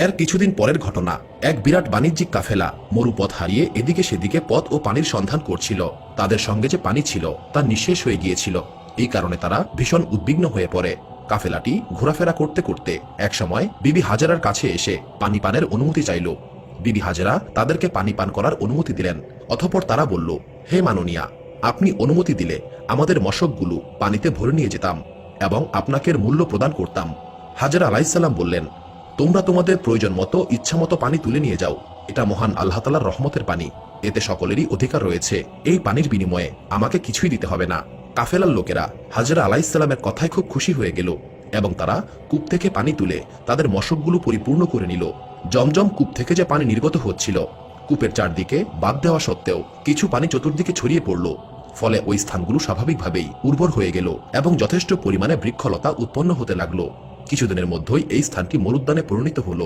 এর কিছুদিন পরের ঘটনা। এক বিরাট বাণিজ্যিক কাফেলা মরুপথ হারিয়ে এদিকে সেদিকে পথ ও পানির সন্ধান করছিল। তাদের সঙ্গে যে পানি ছিল তা নিঃশেষ হয়ে গিয়েছিল। এই কারণে তারা ভীষণ উদ্বিগ্ন হয়ে পড়ে। কাফেলাটি ঘোরাফেরা করতে করতে একসময় বিবি হাজেরার কাছে এসে পানি পানের অনুমতি চাইল। বিবি হাজেরা তাদেরকে পানি পান করার অনুমতি দিলেন। অতঃপর তারা বলল, হে মাননীয়া, আপনি অনুমতি দিলে আমাদের মশকগুলো পানিতে ভরে নিয়ে যেতাম এবং আপনাকে মূল্য প্রদান করতাম। হাজেরা আলাইহিসসালাম বললেন, তোমরা তোমাদের প্রয়োজন মতো ইচ্ছামতো পানি তুলে নিয়ে যাও। এটা মহান আল্লাহ তাআলার রহমতের পানি, এতে সকলেরই অধিকার রয়েছে। এই পানির বিনিময়ে আমাকে কিছুই দিতে হবে না। কাফেলার লোকেরা হাজেরা আলাইহিসসালামের কথায় খুব খুশি হয়ে গেল এবং তারা কূপ থেকে পানি তুলে তাদের মশকগুলো পরিপূর্ণ করে নিল। জমজম কূপ থেকে যে পানি নির্গত হচ্ছিল, কূপের চারদিকে বাঁধ দেওয়া সত্ত্বেও কিছু পানি চতুর্দিকে ছড়িয়ে পড়ল। ফলে ওই স্থানগুলো স্বাভাবিকভাবেই উর্বর হয়ে গেল এবং যথেষ্ট পরিমাণে বৃক্ষলতা উৎপন্ন হতে লাগলো। কিছুদিনের মধ্যেই এই স্থানটি মরুদ্যানে পরিণত হলো।